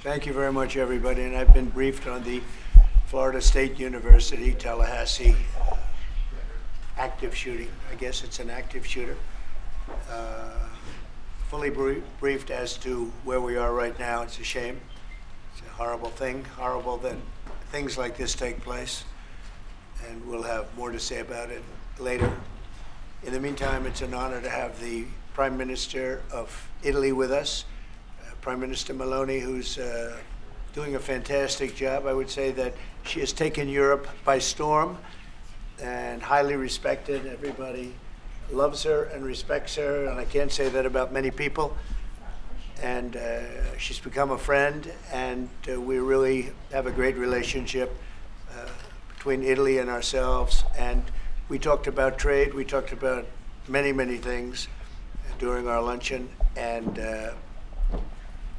Thank you very much, everybody. And I've been briefed on the Florida State University, Tallahassee active shooting. I guess it's an active shooter. Fully briefed as to where we are right now. It's a shame. It's a horrible thing. Horrible that things like this take place. And we'll have more to say about it later. In the meantime, it's an honor to have the Prime Minister of Italy with us, Prime Minister Meloni, who's doing a fantastic job. I would say that she has taken Europe by storm and highly respected. Everybody loves her and respects her, and I can't say that about many people. And she's become a friend, and we really have a great relationship between Italy and ourselves. And we talked about trade. We talked about many, many things during our luncheon, and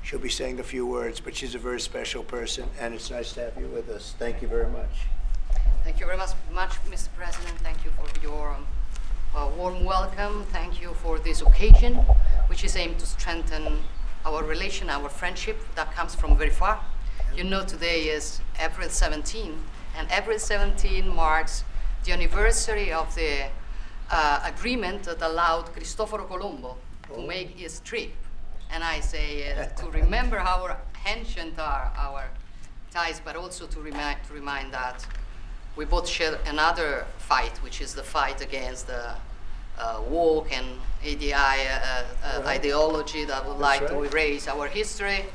she'll be saying a few words, but she's a very special person, and it's nice to have you with us. Thank you very much. Thank you very much, Mr. President. Thank you for your warm welcome. Thank you for this occasion, which is aimed to strengthen our relation, our friendship that comes from very far. You know, today is April 17, and April 17 marks the anniversary of the agreement that allowed Cristoforo Colombo to make his trip. And I say to remember how ancient are our ties, but also to remind that we both share another fight, which is the fight against the woke and ideology that would like to erase our history.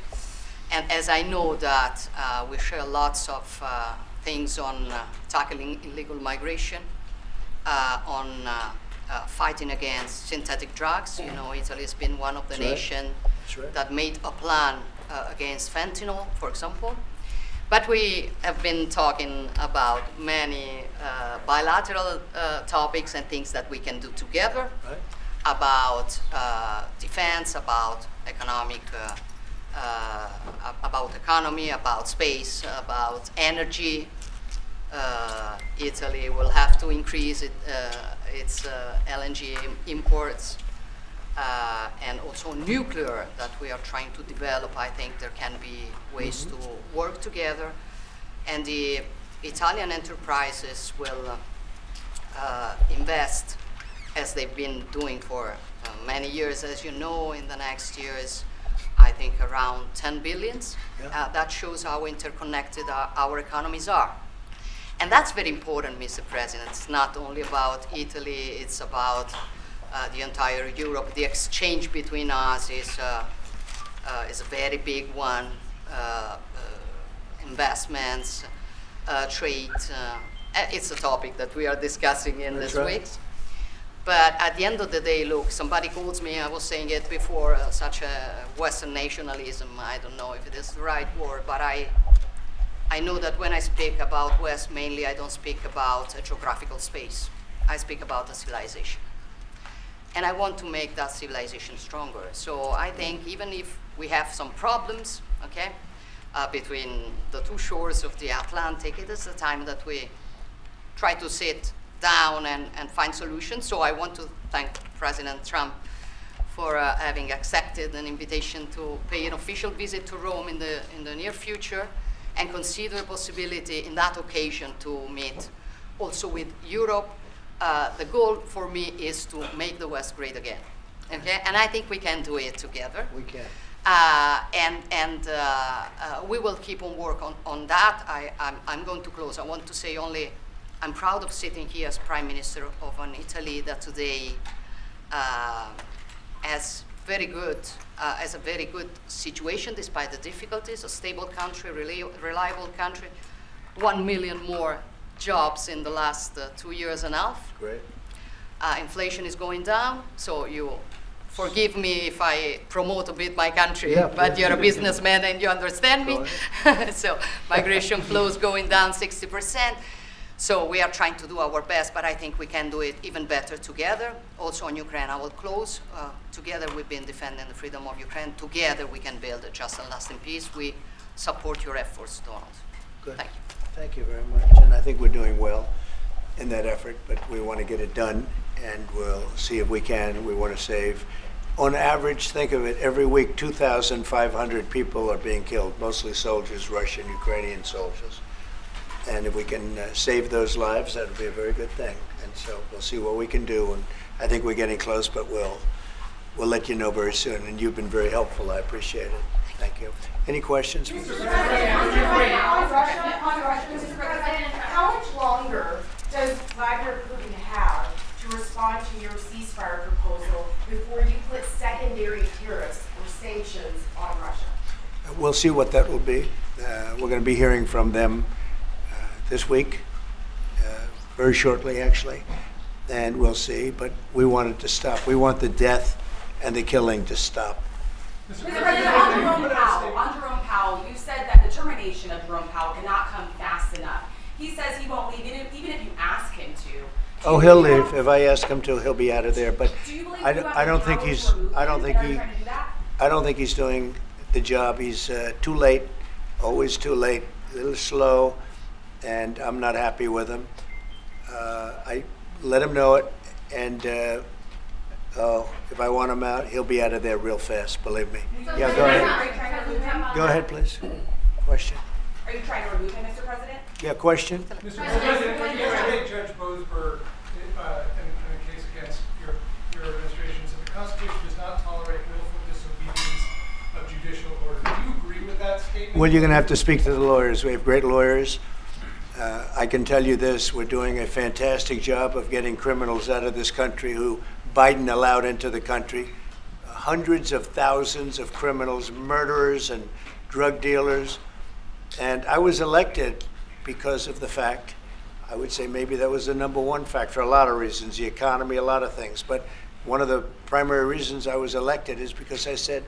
And as I know that we share lots of things on tackling illegal migration, on fighting against synthetic drugs. You know, Italy has been one of the nations that made a plan against fentanyl, for example. But we have been talking about many bilateral topics and things that we can do together, about defense, about economic, about economy, about space, about energy. Italy will have to increase its LNG imports, and also nuclear that we are trying to develop. I think there can be ways to work together, and the Italian enterprises will invest, as they've been doing for many years, as you know, in the next years, I think around 10 billions. That shows how interconnected our economies are. And that's very important, Mr. President. It's not only about Italy, it's about the entire Europe. The exchange between us is a very big one. Investments, trade. It's a topic that we are discussing in these weeks. But at the end of the day, look, somebody calls me, I was saying it before, such a Western nationalism. I don't know if it is the right word, but I know that when I speak about West, mainly I don't speak about a geographical space. I speak about a civilization. And I want to make that civilization stronger. So I think even if we have some problems, okay, between the two shores of the Atlantic, it is the time that we try to sit down and find solutions. So I want to thank President Trump for having accepted an invitation to pay an official visit to Rome in the near future, and consider a possibility in that occasion to meet also with Europe. The goal for me is to make the West great again, okay? And I think we can do it together. We can. We will keep on work on that. I'm going to close. I want to say only, I'm proud of sitting here as Prime Minister of an Italy that today has a very good situation despite the difficulties, a stable country, reliable country, 1 million more jobs in the last 2 years and a half. Great. Inflation is going down, so you forgive me if I promote a bit my country, yeah, but you're a businessman and you understand me. So migration flows going down 60%. So we are trying to do our best, but I think we can do it even better together. Also on Ukraine, I will close. Together we've been defending the freedom of Ukraine. Together we can build a just and lasting peace. We support your efforts, Donald. Good. Thank you. Thank you very much. And I think we're doing well in that effort, but we want to get it done, and we'll see if we can. We want to save on average, think of it, every week 2,500 people are being killed, mostly soldiers, Russian, Ukrainian soldiers. And if we can save those lives, that would be a very good thing. And so we'll see what we can do. And I think we're getting close, but we'll let you know very soon. And you've been very helpful. I appreciate it. Thank you. Any questions? Mr. President, on Russia, Mr. President, how much longer does Vladimir Putin have to respond to your ceasefire proposal before you put secondary tariffs or sanctions on Russia? We'll see what that will be. We're going to be hearing from them this week, very shortly actually, and we'll see. But we want it to stop. We want the death and the killing to stop. Mr. President, on Jerome Powell, you said that the termination of Jerome Powell cannot come fast enough. He says he won't leave, even if you ask him to. Oh, he'll leave. If I ask him to, he'll be out of there. But I don't think he's doing the job. He's too late, always too late, a little slow, and I'm not happy with him. I let him know it, and if I want him out, he'll be out of there real fast, believe me. Yeah, go ahead. Go ahead, please. Question? Are you trying to remove him, Mr. President? Yeah, question? Mr. President, can you make Judge Boasberg in a case against your administration said the Constitution does not tolerate willful disobedience of judicial order. Do you agree with that statement? Well, you're going to have to speak to the lawyers. We have great lawyers. I can tell you this, we're doing a fantastic job of getting criminals out of this country who Biden allowed into the country. Hundreds of thousands of criminals, murderers and drug dealers. And I was elected because of the fact, I would say maybe that was the #1 factor for a lot of reasons, the economy, a lot of things. But one of the primary reasons I was elected is because I said,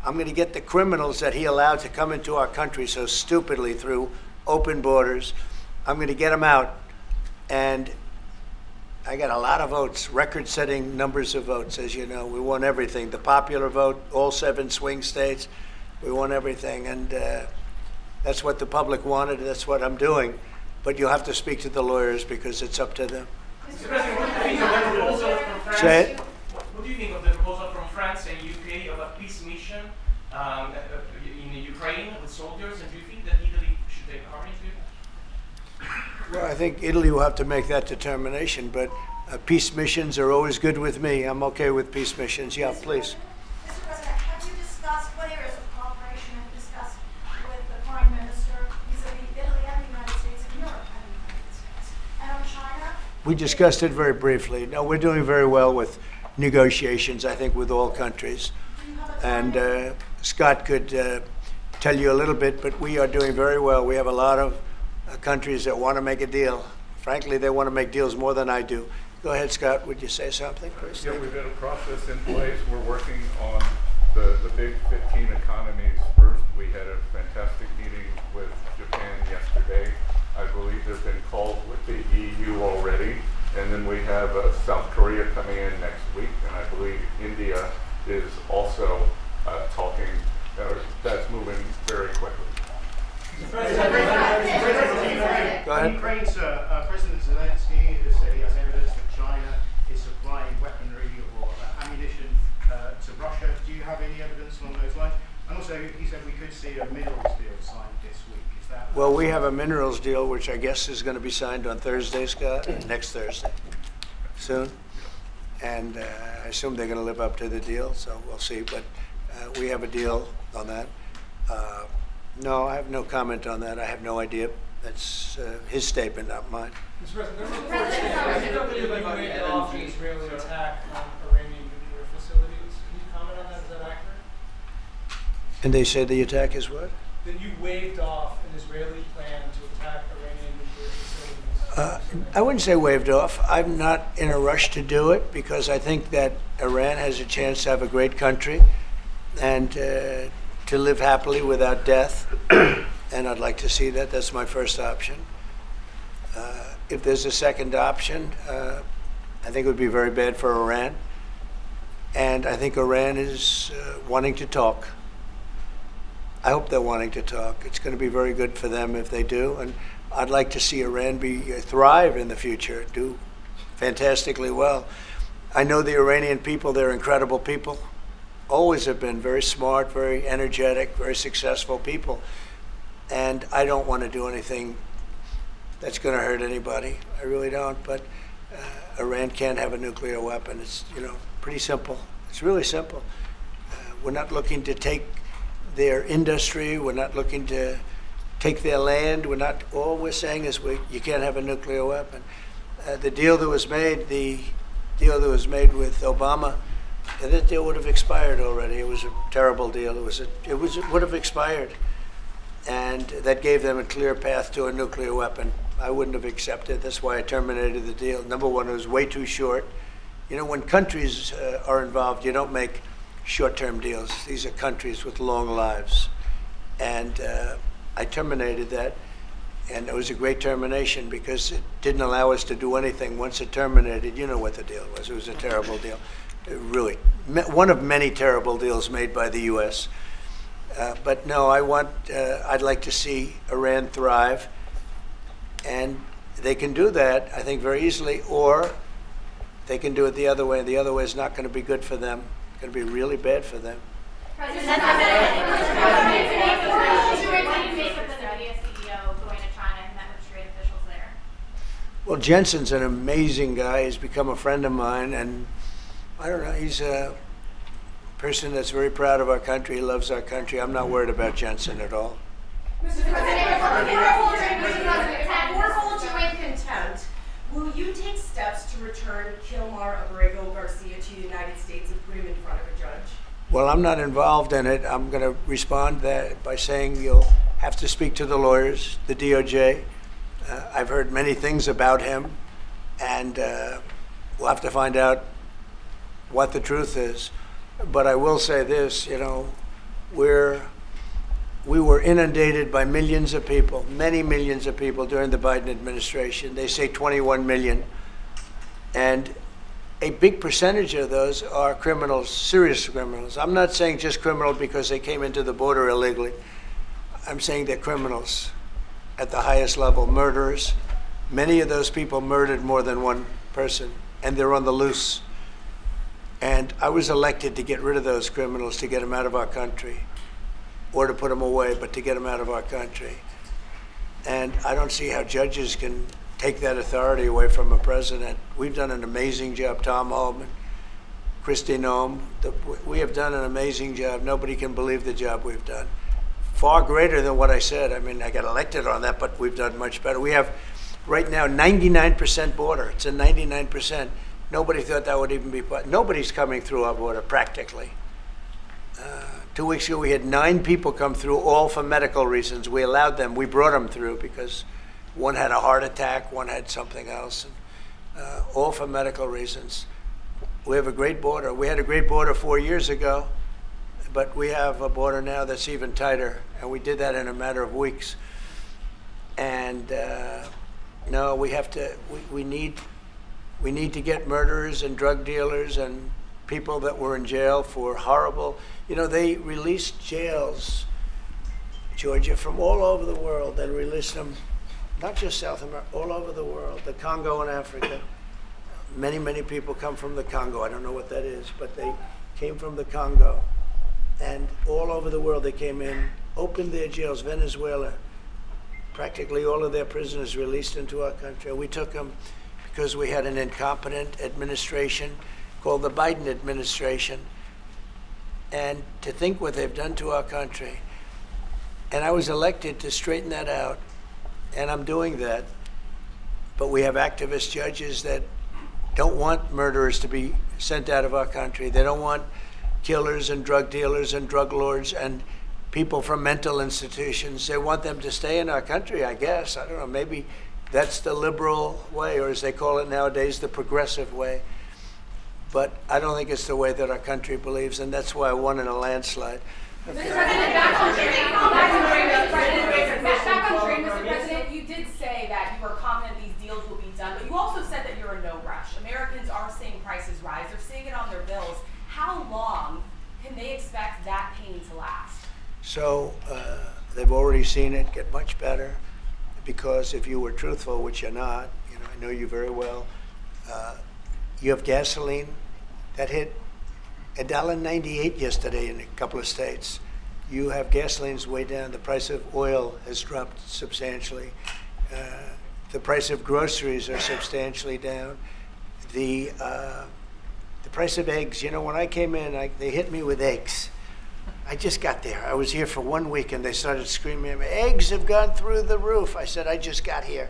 I'm going to get the criminals that he allowed to come into our country so stupidly through open borders. I'm going to get them out. And I got a lot of votes, record-setting numbers of votes, as you know. We won everything. The popular vote, all 7 swing states, we won everything. And that's what the public wanted. That's what I'm doing. But you'll have to speak to the lawyers because it's up to them. Mr. President, what do you think of the proposal from France? Say it. What do you think of the proposal from France and UK of a peace mission in Ukraine with soldiers? And do you think that Italy should take part into it? Well, I think Italy will have to make that determination, but peace missions are always good with me. I'm okay with peace missions. Yeah, please. Mr. President, have you discussed what areas of cooperation have discussed with the Prime Minister vis-a-vis Italy and the United States and Europe and the United States? And on China? We discussed it very briefly. No, we're doing very well with negotiations, I think, with all countries. And Scott could tell you a little bit, but we are doing very well. We have a lot of countries that want to make a deal. Frankly, they want to make deals more than I do. Go ahead, Scott. Would you say something first? Yeah, we've got a process in place. We're working on the big 15 economies first. We had a fantastic meeting with Japan yesterday. I believe there have been calls with the EU already. And then we have South Korea coming in next week. And I believe India is also talking. That's moving very quickly. Go ahead. Ukraine's President Zelensky has said he has evidence that China is supplying weaponry or ammunition to Russia. Do you have any evidence along those lines? And also, he said we could see a minerals deal signed this week. Is that? Well, we have a minerals deal, which I guess is going to be signed on Thursday, Scott, next Thursday, soon. And I assume they're going to live up to the deal, so we'll see. But we have a deal on that. No, I have no comment on that. I have no idea. That's his statement, not mine. Mr. President, there are reports that you waved off an Israeli attack on Iranian nuclear facilities. Can you comment on that? Is that accurate? And they say the attack is what? That you waved off an Israeli plan to attack Iranian nuclear facilities. I wouldn't say waved off. I'm not in a rush to do it because I think that Iran has a chance to have a great country and to live happily without death. And I'd like to see that. That's my first option. If there's a second option, I think it would be very bad for Iran. And I think Iran is wanting to talk. I hope they're wanting to talk. It's going to be very good for them if they do. And I'd like to see Iran thrive in the future, do fantastically well. I know the Iranian people, they're incredible people. always have been very smart, very energetic, very successful people. And I don't want to do anything that's going to hurt anybody. I really don't. But Iran can't have a nuclear weapon. It's, pretty simple. It's really simple. We're not looking to take their industry. We're not looking to take their land. All we're saying is you can't have a nuclear weapon. The deal that was made with Obama, that deal would have expired already. It was a terrible deal. It would have expired. And that gave them a clear path to a nuclear weapon. I wouldn't have accepted. That's why I terminated the deal. Number one, it was way too short. When countries are involved, you don't make short-term deals. These are countries with long lives. And I terminated that. And it was a great termination because it didn't allow us to do anything. Once it terminated, you know what the deal was. It was a terrible deal. Really, one of many terrible deals made by the U.S. But no, I'd like to see Iran thrive. And they can do that, I think, very easily, or they can do it the other way. The other way is not going to be good for them. It's going to be really bad for them. President, Well, Jensen's an amazing guy. He's become a friend of mine, and I don't know, he's a person that's very proud of our country. He loves our country. I'm not worried about Jensen at all. Mr. President, before hold you in contempt, will you take steps to return Kilmar Abrego Garcia to the United States and put him in front of a judge? Well, I'm not involved in it. I'm going to respond that by saying you'll have to speak to the lawyers, the DOJ. I've heard many things about him, and we'll have to find out what the truth is. But I will say this, we were inundated by millions of people, many millions of people during the Biden administration. They say 21 million. And a big percentage of those are criminals, serious criminals. I'm not saying just criminal because they came into the border illegally. I'm saying they're criminals at the highest level, murderers. Many of those people murdered more than one person, and they're on the loose. And I was elected to get rid of those criminals, to get them out of our country, or to put them away, but to get them out of our country. And I don't see how judges can take that authority away from a president. We've done an amazing job. Tom Homan, Kristi Noem, we have done an amazing job. Nobody can believe the job we've done. Far greater than what I said. I mean, I got elected on that, but we've done much better. We have right now 99% border. It's a 99%. Nobody thought that would even be, nobody's coming through our border practically. 2 weeks ago, we had 9 people come through, all for medical reasons. We allowed them, we brought them through because one had a heart attack, one had something else, and, all for medical reasons. We have a great border. We had a great border 4 years ago, but we have a border now that's even tighter, and we did that in a matter of weeks. And no, we have to, we need to get murderers and drug dealers and people that were in jail for horrible, they released jails, Georgia, from all over the world. They released them, not just South America, all over the world, the Congo and Africa. Many, many people come from the Congo. I don't know what that is, but they came from the Congo. And all over the world they came in, opened their jails. Venezuela, practically all of their prisoners released into our country. We took them because we had an incompetent administration called the Biden administration. And to think what they've done to our country. And I was elected to straighten that out, and I'm doing that. But we have activist judges that don't want murderers to be sent out of our country. They don't want killers and drug dealers and drug lords and people from mental institutions. They want them to stay in our country, I guess. I don't know, maybe that's the liberal way, or as they call it nowadays, the progressive way. But I don't think it's the way that our country believes, and that's why I won in a landslide. Mr. President, back on train, Mr. President, you did say that you were confident these deals will be done, but you also said that you're in no rush. Americans are seeing prices rise. They're seeing it on their bills. How long can they expect that pain to last? So they've already seen it get much better, because if you were truthful, which you're not, I know you very well, you have gasoline that hit $1.98 yesterday in a couple of states. You have gasoline's way down. The price of oil has dropped substantially. The price of groceries are substantially down. The price of eggs, you know, when I came in, they hit me with eggs. I just got there. I was here for 1 week and they started screaming at me, eggs have gone through the roof. I said, I just got here.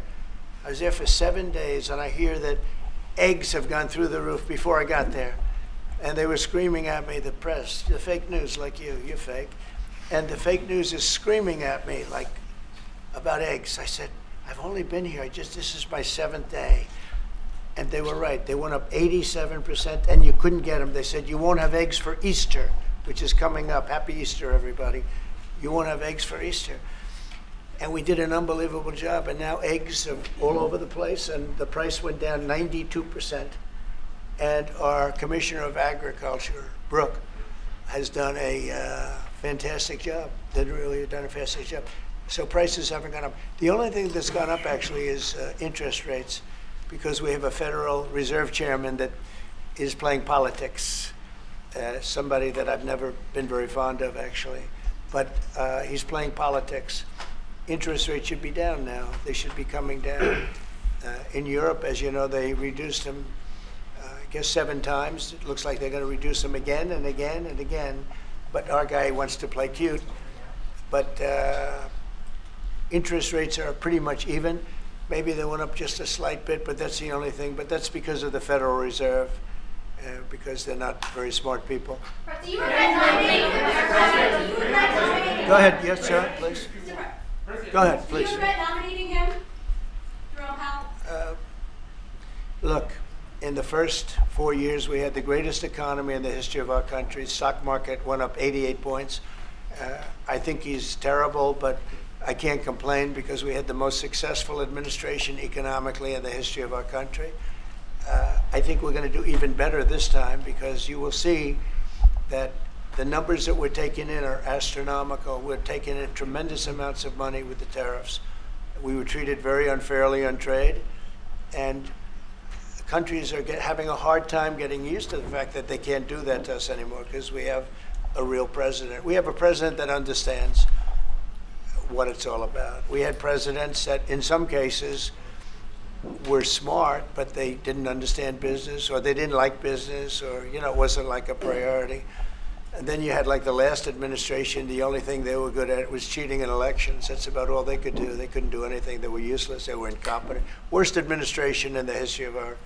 I was there for 7 days and I hear that eggs have gone through the roof before I got there. And they were screaming at me, the press, the fake news like you're fake. And the fake news is screaming at me like about eggs. I said, I've only been here, this is my 7th day. And they were right, they went up 87% and you couldn't get them. They said, you won't have eggs for Easter, which is coming up. Happy Easter, everybody. You won't have eggs for Easter. And we did an unbelievable job, and now eggs are all over the place, and the price went down 92%. And our Commissioner of Agriculture, Brooke, has done a fantastic job. They really have done a fantastic job. So prices haven't gone up. The only thing that's gone up actually is interest rates, because we have a Federal Reserve Chairman that is playing politics. Somebody that I've never been very fond of, actually. But he's playing politics. Interest rates should be down now. They should be coming down. In Europe, as you know, they reduced them, I guess 7 times. It looks like they're going to reduce them again and again and again. But our guy wants to play cute. But interest rates are pretty much even. Maybe they went up just a slight bit, but that's the only thing. But that's because of the Federal Reserve, because they're not very smart people. Do you regret nominating him? Go ahead. Yes, sir, please. Go ahead, please. Do you regret nominating him, Jerome Powell? Look, in the first 4 years, we had the greatest economy in the history of our country. Stock market went up 88 points. I think he's terrible, but I can't complain because we had the most successful administration economically in the history of our country. I think we're going to do even better this time because you will see that the numbers that we're taking in are astronomical. We're taking in tremendous amounts of money with the tariffs. We were treated very unfairly on trade, and countries are having a hard time getting used to the fact that they can't do that to us anymore because we have a real president. We have a president that understands what it's all about. We had presidents that in some cases were smart, but they didn't understand business, or they didn't like business, or it wasn't like a priority. And then you had like the last administration, the only thing they were good at was cheating in elections. That's about all they could do. They couldn't do anything. They were useless. They were incompetent. Worst administration in the history of our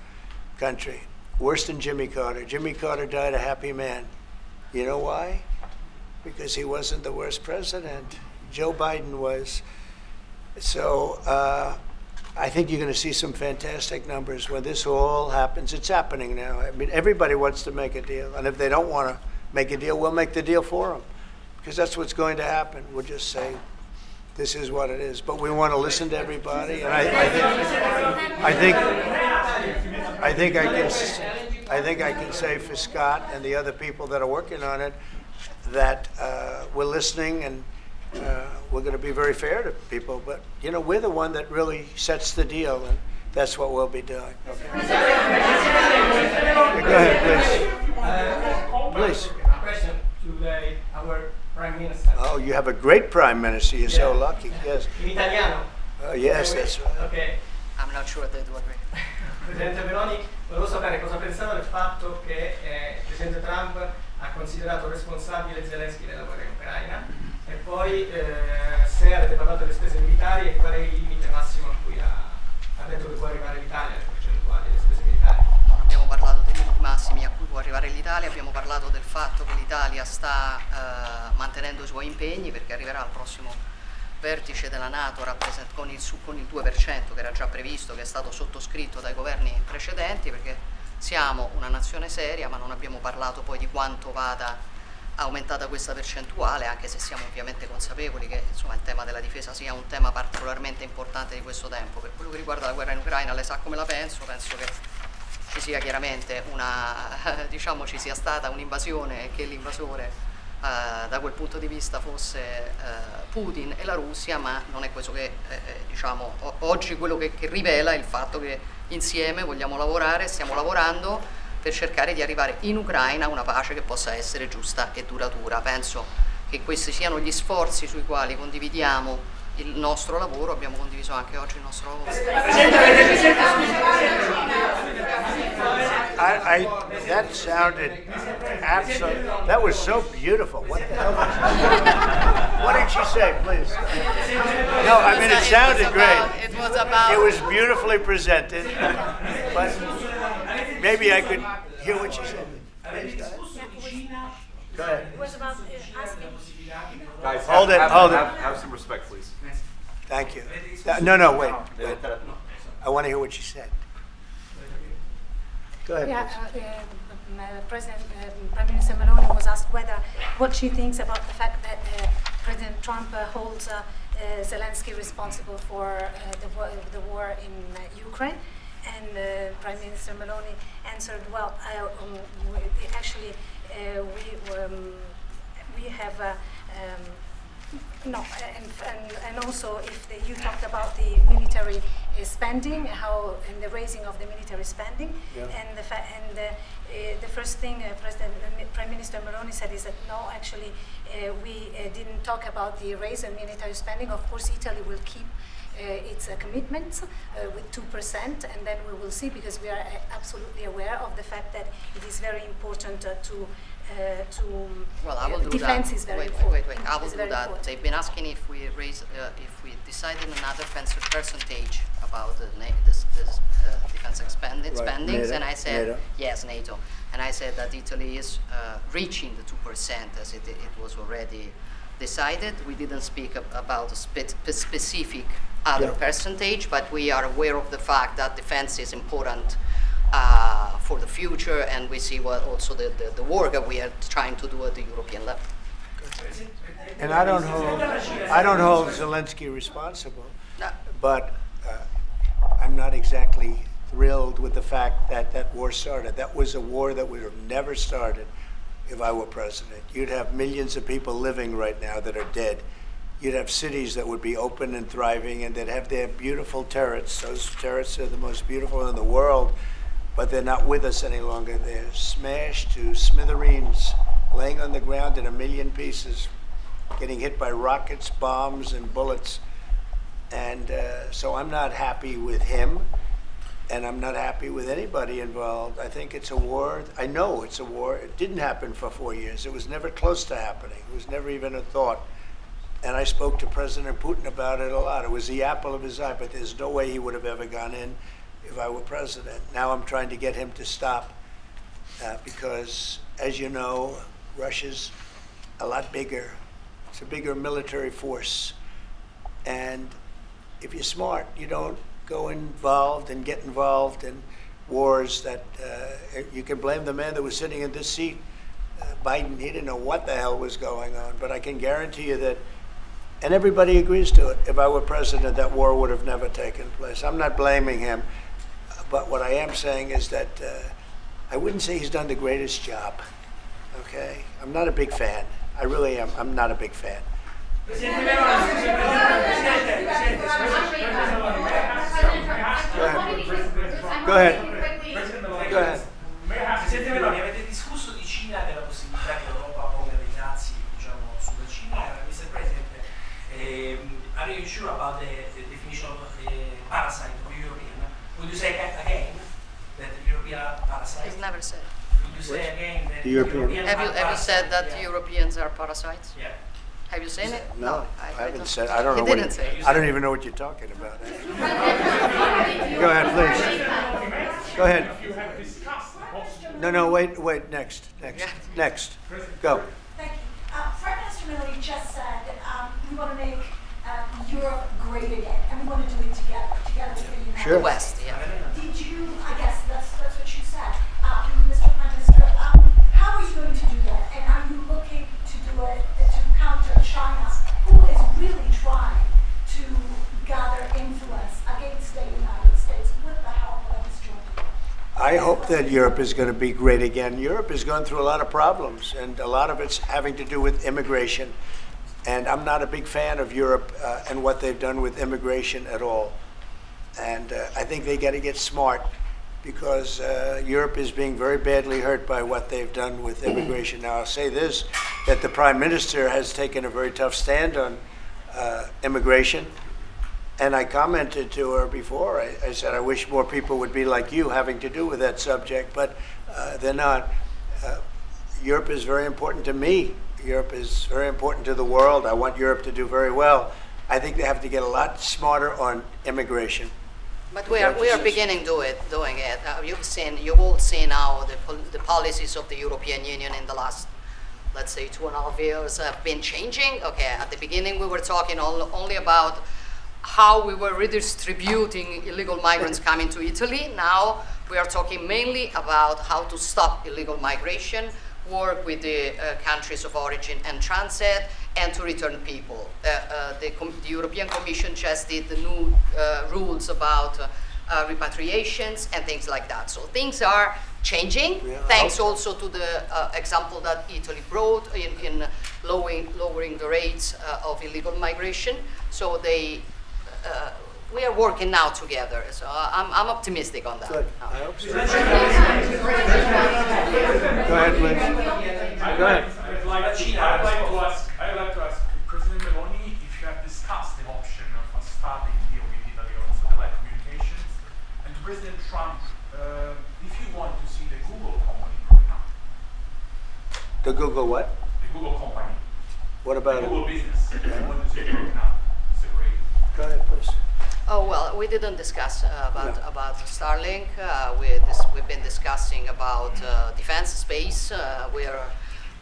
country. Worse than Jimmy Carter. Jimmy Carter died a happy man. You know why? Because he wasn't the worst president. Joe Biden was. So I think you're going to see some fantastic numbers when this all happens. It's happening now. I mean, everybody wants to make a deal. And if they don't want to make a deal, we'll make the deal for them. Because that's what's going to happen. We'll just say, this is what it is. But we want to listen to everybody. And I think I can say for Scott and the other people that are working on it that we're listening and we're going to be very fair to people. But, we're the one that really sets the deal, and that's what we'll be doing. Okay. Go ahead, please. Please. A question to our Prime Minister. Oh, you have a great Prime Minister. You're so lucky. Yes. In italiano? Yes, that's right. Okay. I'm not sure they do agree. Presidente Meloni, volevo sapere cosa pensava del fatto che il Presidente Trump ha considerato responsabile Zelensky della guerra in Ucraina e poi se avete parlato delle spese militari e qual è il limite massimo a cui ha detto che può arrivare l'Italia, le percentuali delle spese militari. Non abbiamo parlato dei limiti massimi a cui può arrivare l'Italia, abbiamo parlato del fatto che l'Italia sta mantenendo i suoi impegni perché arriverà al prossimo vertice della NATO con il 2% che era già previsto, che è stato sottoscritto dai governi precedenti, perché siamo una nazione seria, ma non abbiamo parlato poi di quanto vada aumentata questa percentuale, anche se siamo ovviamente consapevoli che il tema della difesa sia un tema particolarmente importante di questo tempo. Per quello che riguarda la guerra in Ucraina, lei sa come la penso che ci sia chiaramente ci sia stata un'invasione e che l'invasore da quel punto di vista fosse Putin e la Russia, ma non è questo che oggi quello che rivela è il fatto che insieme vogliamo lavorare, stiamo lavorando per cercare di arrivare in Ucraina a una pace che possa essere giusta e duratura. Penso che questi siano gli sforzi sui quali condividiamo il nostro lavoro, abbiamo condiviso anche oggi il nostro lavoro. That sounded absolutely, that was so beautiful. What the hell was that? What did she say, please? No, I mean, it sounded great. It was about... It was beautifully presented, but maybe I could hear what she said. Go ahead. It was about asking. Guys, Hold it, hold it. Have some respect, please. Thank you. No, wait. I want to hear what she said. Go ahead. Yeah, Prime Minister Meloni was asked what she thinks about the fact that President Trump holds Zelensky responsible for the war in Ukraine. And Prime Minister Meloni answered, well, actually, we have no, and also if you talked about the military spending, and the raising of the military spending, yeah. And the first thing Prime Minister Meloni said is that no, actually we didn't talk about the raise in military spending. Of course, Italy will keep its commitments with 2%, and then we will see, because we are absolutely aware of the fact that it is very important well, I will do defense that. is very wait. important. I will do that. Important. They've been asking if we decided another percentage about the defense spendings, NATO, and I said NATO. yes, NATO, and I said that Italy is reaching the 2% as it was already decided. We didn't speak about a specific other percentage, but we are aware of the fact that defense is important for the future, and we see what also the work that we are trying to do at the European level. And I don't hold Zelensky responsible, No. but I'm not exactly thrilled with the fact that that war started. That was a war that would have never started if I were president. You'd have millions of people living right now that are dead. You'd have cities that would be open and thriving, and they'd have their beautiful turrets. Those turrets are the most beautiful in the world, but they're not with us any longer. They're smashed to smithereens, laying on the ground in a million pieces, getting hit by rockets, bombs, and bullets. And so I'm not happy with him, and I'm not happy with anybody involved. I think it's a war. I know it's a war. It didn't happen for 4 years. It was never close to happening. It was never even a thought. And I spoke to President Putin about it a lot. It was the apple of his eye, but there's no way he would have ever gone in if I were president. Now I'm trying to get him to stop because, as you know, Russia's a lot bigger. It's a bigger military force. And if you're smart, you don't go involved and get involved in wars that you can blame the man that was sitting in this seat. Biden, he didn't know what the hell was going on, but I can guarantee you that, and everybody agrees to it, if I were president, that war would have never taken place. I'm not blaming him, but what I am saying is that I wouldn't say he's done the greatest job, okay? I'm not a big fan. I really am. I'm not a big fan. Go ahead. Go ahead. Presidente Meloni, avete discusso di Cina, della possibilità che l'Europa ponga dei dazi, diciamo, sulla Cina. Mr. President, are you sure about the definition of the parasite of European? Would you say again that European are parasites? It's never said. Would you say again that The European. Have you said that Europeans are parasites? Yeah. Have you seen it? No, I haven't don't. said. I don't know He what. didn't say it. I don't even know what you're talking about. Go ahead, please. Go ahead. No, wait. Next. Go. Thank you. Prime Minister Meloni just said we want to make Europe great again, and we want to do it together with the United Sure. The West, yeah. Did you? I guess that's what you said, Mr. Prime Minister. How are you going to do that? And are you looking to do it to counter China, who is really trying to gather influence against the United States with the help of this joint? I hope that Europe is going to be great again. Europe is going through a lot of problems, and a lot of it's having to do with immigration. And I'm not a big fan of Europe and what they've done with immigration at all. And I think they got to get smart. because Europe is being very badly hurt by what they've done with immigration. Now, I'll say this, that the Prime Minister has taken a very tough stand on immigration. And I commented to her before, I said, I wish more people would be like you having to do with that subject, but they're not. Europe is very important to me. Europe is very important to the world. I want Europe to do very well. I think they have to get a lot smarter on immigration. But we are beginning doing it. You've all seen how the policies of the European Union in the last, let's say, 2.5 years have been changing. Okay, at the beginning we were talking only about how we were redistributing illegal migrants coming to Italy. Now we are talking mainly about how to stop illegal migration, work with the countries of origin and transit, and to return people. The European Commission just did the new rules about repatriations and things like that. So things are changing, thanks also to the example that Italy brought in lowering the rates of illegal migration. So we are working now together, so I'm optimistic on that. Good. I hope so. Go ahead, please. Go ahead. I'd like to ask President Meloni if you have discussed the option of starting a deal with Italy on satellite communications, and to President Trump, if you want to see the Google company growing up. The Google what? The Google company. What about the Google it? business. If you want to see it growing up. It's a great. Go ahead, please. Oh, well, we didn't discuss about Starlink. We've been discussing about defense space. We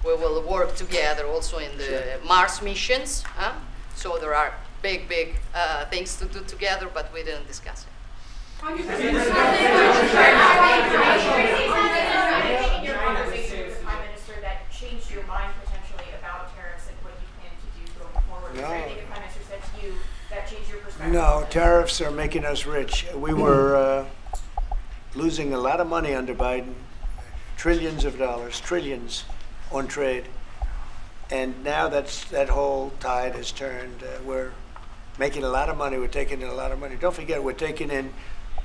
will work together also in the Mars missions. So there are big things to do together, but we didn't discuss it. In your conversation with the Prime Minister that changed your mind potentially about tariffs and what you plan to do going forward? Was there anything the Prime Minister said to you that changed your perspective? No, tariffs are making us rich. We were losing a lot of money under Biden, trillions of dollars, trillions on trade. And now that whole tide has turned. We're making a lot of money. We're taking in a lot of money. Don't forget, we're taking in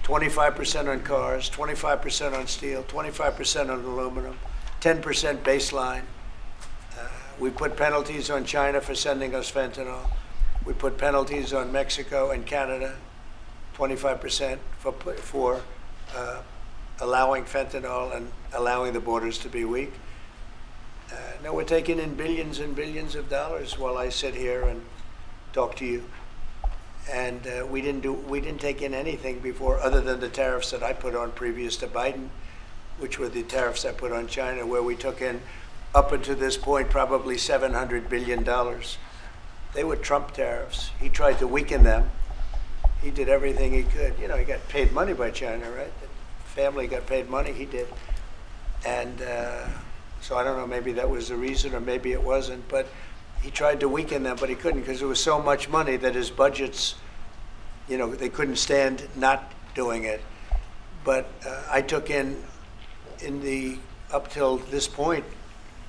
25% on cars, 25% on steel, 25% on aluminum, 10% baseline. We put penalties on China for sending us fentanyl. We put penalties on Mexico and Canada, 25% for allowing fentanyl and allowing the borders to be weak. Now we're taking in billions and billions of dollars while I sit here and talk to you. And we didn't take in anything before other than the tariffs that I put on previous to Biden, which were the tariffs I put on China, where we took in, up until this point, probably $700 billion. They were Trump tariffs. He tried to weaken them. He did everything he could. You know, he got paid money by China, right? The family got paid money, he did. And so I don't know, maybe that was the reason or maybe it wasn't, but he tried to weaken them, but he couldn't because there was so much money that his budgets, you know, they couldn't stand not doing it. But I took in the, up till this point,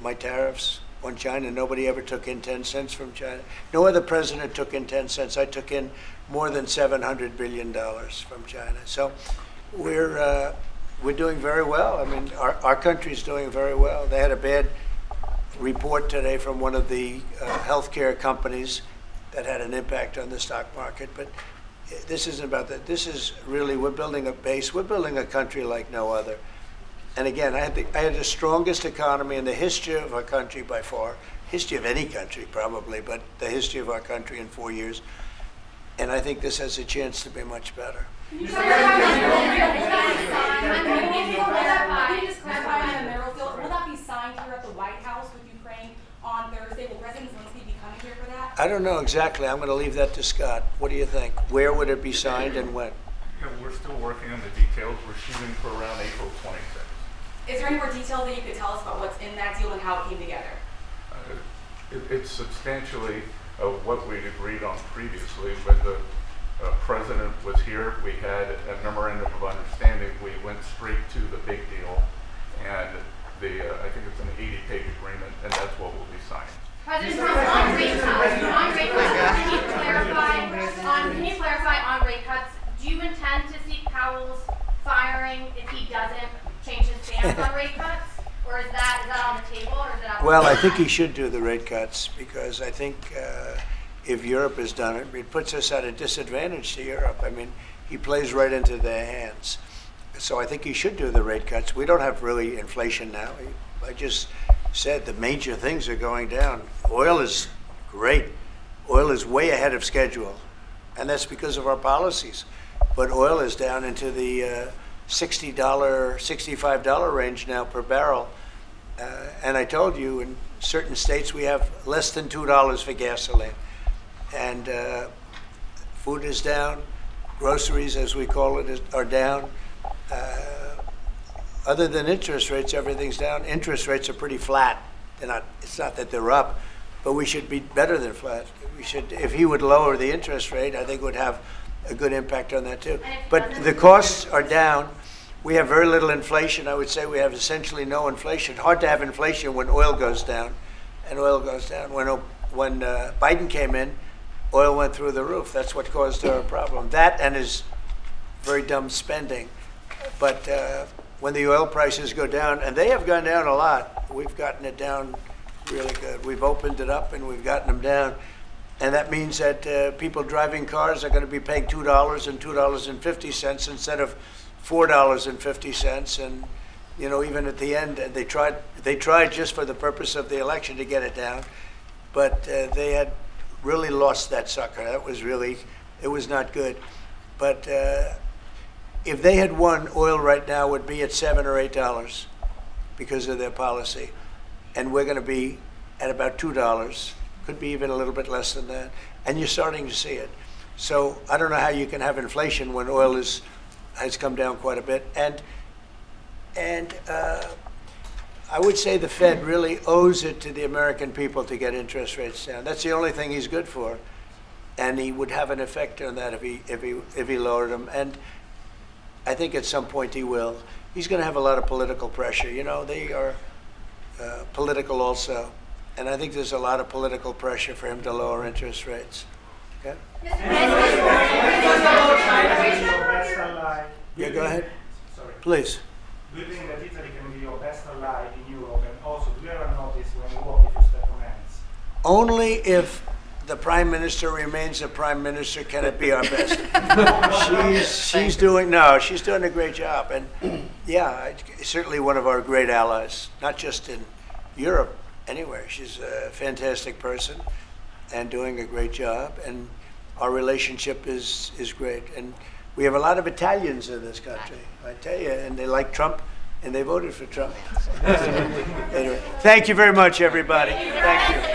my tariffs on China. Nobody ever took in 10 cents from China. No other president took in 10 cents. I took in more than $700 billion from China. So we're doing very well. I mean, our country's doing very well. They had a bad report today from one of the healthcare companies that had an impact on the stock market. But this isn't about that. This is really, we're building a base. We're building a country like no other. And again, I had the strongest economy in the history of our country by far, history of any country probably, but the history of our country in 4 years. And I think this has a chance to be much better. Can you just clarify on the mineral field? Will that be signed here at the White House with Ukraine on Thursday? Will President Zelensky be coming here for that? I don't know exactly. I'm going to leave that to Scott. What do you think? Where would it be signed and when? Yeah, we're still working on the details. We're shooting for around April 26th. Is there any more detail that you could tell us about what's in that deal and how it came together? It's substantially what we'd agreed on previously. When the president was here, we had a memorandum of understanding. We went straight to the big deal, and I think it's an 80-page agreement, and that's what will be signed. President Trump, on rate cuts, can you clarify on rate cuts? Do you intend to seek Powell's 5% firing if he doesn't change his stance on rate cuts? Or is that on the table, or is it on Well, I think he should do the rate cuts because I think if Europe has done it, it puts us at a disadvantage to Europe. I mean, he plays right into their hands. So I think he should do the rate cuts. We don't have really inflation now. I just said the major things are going down. Oil is great. Oil is way ahead of schedule, and that's because of our policies. But oil is down into the $60, $65 range now per barrel. And I told you, in certain states we have less than $2 for gasoline. And food is down. Groceries, as we call it, are down. Other than interest rates, everything's down. Interest rates are pretty flat. They're not, it's not that they're up, but we should be better than flat. We should, if he would lower the interest rate, I think it would have a good impact on that too. But the costs are down. We have very little inflation. I would say we have essentially no inflation. Hard to have inflation when oil goes down, and oil goes down. When Biden came in, oil went through the roof. That's what caused our problem. That and his very dumb spending. But when the oil prices go down, and they have gone down a lot, we've gotten it down really good. We've opened it up and we've gotten them down. And that means that people driving cars are going to be paying $2 and $2.50 instead of $4.50. And you know, even at the end, they tried just for the purpose of the election to get it down, but they had really lost that sucker. That was really, it was not good. But if they had won, oil right now would be at $7 or $8 because of their policy, and we're going to be at about $2. Could be even a little bit less than that, and you're starting to see it. So I don't know how you can have inflation when oil has come down quite a bit, and I would say the Fed really owes it to the American people to get interest rates down. That's the only thing he's good for, and he would have an effect on that if he lowered them. And I think at some point he will. He's going to have a lot of political pressure. You know, they are political also. And I think there's a lot of political pressure for him to lower interest rates. Okay? Yeah, go ahead. Sorry. Please. Do you think that Italy can be your best ally in Europe? And also, do you ever notice when you walk, if you step on hands? Only if the Prime Minister remains a Prime Minister can it be our best. she's doing a great job. And yeah, certainly one of our great allies, not just in Europe, anywhere. She's a fantastic person and doing a great job, and our relationship is great. And we have a lot of Italians in this country, I tell you, and they like Trump, and they voted for Trump. Anyway, thank you very much, everybody. Thank you.